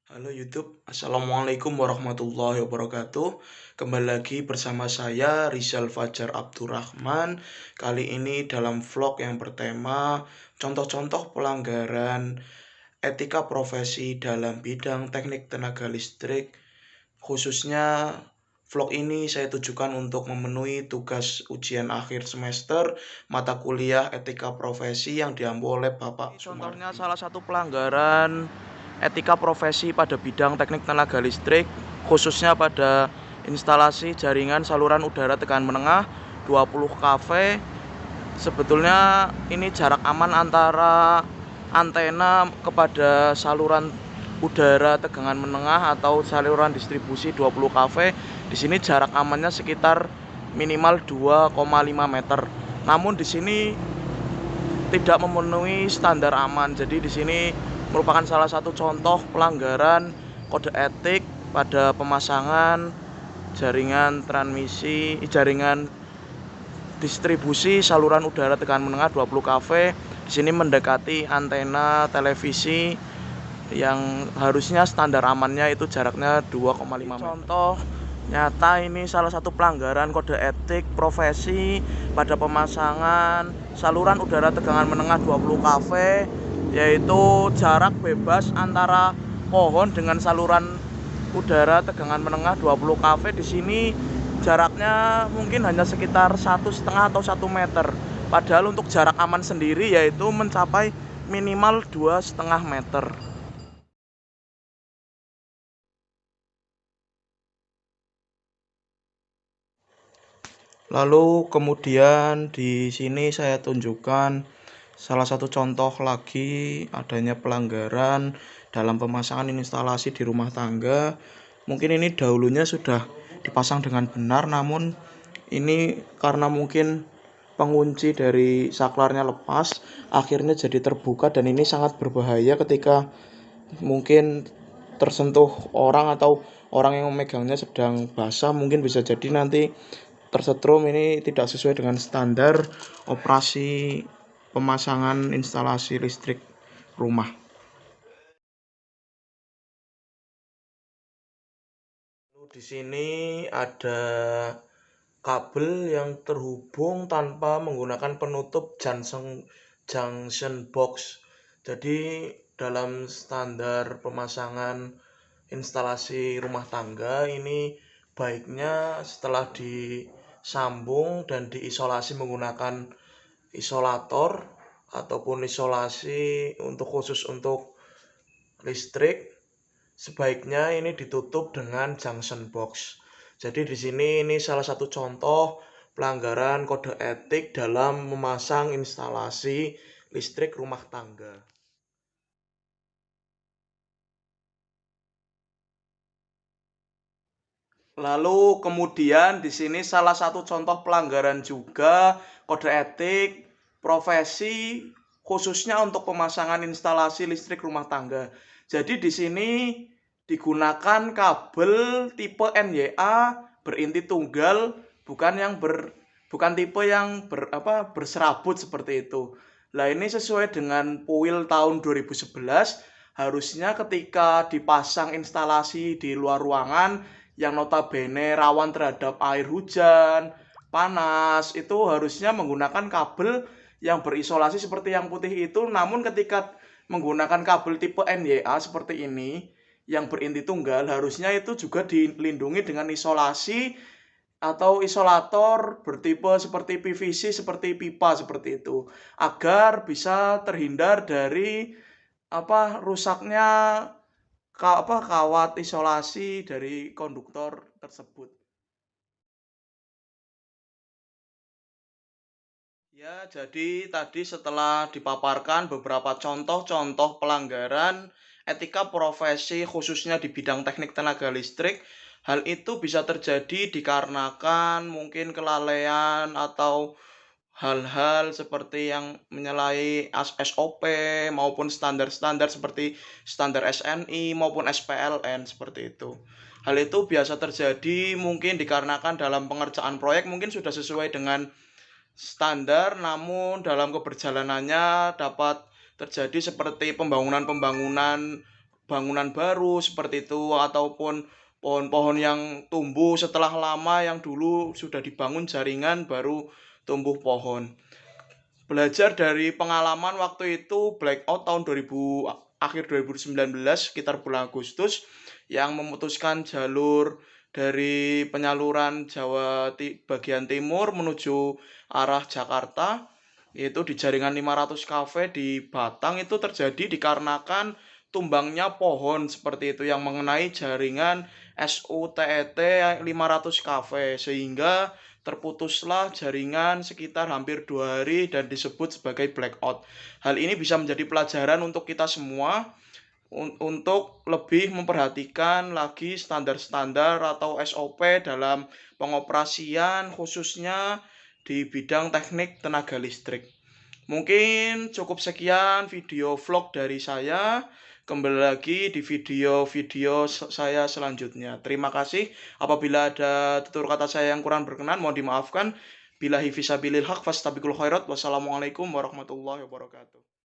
Halo YouTube, Assalamualaikum warahmatullahi wabarakatuh. Kembali lagi bersama saya Rizal Fajar Abdurrahman. Kali ini dalam vlog yang bertema contoh-contoh pelanggaran etika profesi dalam bidang teknik tenaga listrik. Khususnya vlog ini saya tujukan untuk memenuhi tugas ujian akhir semester mata kuliah etika profesi yang diambil oleh Bapak Sumardi. Contohnya salah satu pelanggaran etika profesi pada bidang teknik tenaga listrik, khususnya pada instalasi jaringan saluran udara tegangan menengah 20 kV. Sebetulnya ini jarak aman antara antena kepada saluran udara tegangan menengah atau saluran distribusi 20 kV. Di sini jarak amannya sekitar minimal 2,5 meter. Namun di sini tidak memenuhi standar aman. Jadi di sini merupakan salah satu contoh pelanggaran kode etik pada pemasangan jaringan jaringan distribusi saluran udara tegangan menengah 20 kV. Di sini mendekati antena televisi yang harusnya standar amannya itu jaraknya 2,5 meter. Contoh nyata ini salah satu pelanggaran kode etik profesi pada pemasangan saluran udara tegangan menengah 20 kV, yaitu jarak bebas antara pohon dengan saluran udara tegangan menengah 20 kV. Di sini jaraknya mungkin hanya sekitar 1,5 atau 1 meter. Padahal untuk jarak aman sendiri yaitu mencapai minimal 2,5 meter. Lalu kemudian di sini saya tunjukkan salah satu contoh lagi adanya pelanggaran dalam pemasangan instalasi di rumah tangga. Mungkin ini dahulunya sudah dipasang dengan benar, namun ini karena mungkin pengunci dari saklarnya lepas, akhirnya jadi terbuka, dan ini sangat berbahaya ketika mungkin tersentuh orang atau orang yang memegangnya sedang basah, mungkin bisa jadi nanti tersetrum. Ini tidak sesuai dengan standar operasi pemasangan instalasi listrik rumah. Di sini ada kabel yang terhubung tanpa menggunakan penutup junction box. Jadi dalam standar pemasangan instalasi rumah tangga ini baiknya setelah disambung dan diisolasi menggunakan isolator ataupun isolasi khusus untuk listrik, sebaiknya ini ditutup dengan junction box. Jadi di sini ini salah satu contoh pelanggaran kode etik dalam memasang instalasi listrik rumah tangga. Lalu kemudian di sini salah satu contoh pelanggaran juga kode etik profesi khususnya untuk pemasangan instalasi listrik rumah tangga. Jadi di sini digunakan kabel tipe NYA berinti tunggal, bukan tipe yang berserabut seperti itu. Nah, ini sesuai dengan PUIL tahun 2011, harusnya ketika dipasang instalasi di luar ruangan yang notabene rawan terhadap air hujan, panas, itu harusnya menggunakan kabel yang berisolasi seperti yang putih itu. Namun ketika menggunakan kabel tipe NYA seperti ini yang berinti tunggal, harusnya itu juga dilindungi dengan isolasi atau isolator bertipe seperti PVC, seperti pipa seperti itu, agar bisa terhindar dari rusaknya kawat isolasi dari konduktor tersebut. Ya, jadi tadi setelah dipaparkan beberapa contoh-contoh pelanggaran etika profesi khususnya di bidang teknik tenaga listrik, hal itu bisa terjadi dikarenakan mungkin kelalaian atau hal-hal seperti yang menyalahi SOP maupun standar-standar seperti standar SNI maupun SPLN seperti itu. Hal itu biasa terjadi mungkin dikarenakan dalam pengerjaan proyek mungkin sudah sesuai dengan standar, namun dalam keberjalanannya dapat terjadi seperti pembangunan bangunan baru seperti itu, ataupun pohon-pohon yang tumbuh setelah lama yang dulu sudah dibangun jaringan baru tumbuh pohon. Belajar dari pengalaman waktu itu blackout tahun 2000, akhir 2019 sekitar bulan Agustus, yang memutuskan jalur dari penyaluran Jawa bagian timur menuju arah Jakarta, yaitu di jaringan 500 kafe di Batang. Itu terjadi dikarenakan tumbangnya pohon seperti itu yang mengenai jaringan SUTET 500 kafe, sehingga terputuslah jaringan sekitar hampir 2 hari dan disebut sebagai blackout. Hal ini bisa menjadi pelajaran untuk kita semua untuk lebih memperhatikan lagi standar-standar atau SOP dalam pengoperasian, khususnya di bidang teknik tenaga listrik. Mungkin cukup sekian video vlog dari saya. Kembali lagi di video-video saya selanjutnya. Terima kasih. Apabila ada tutur kata saya yang kurang berkenan, mohon dimaafkan. Billahi fisabilil haq fastabiqul khairat. Wassalamualaikum warahmatullahi wabarakatuh.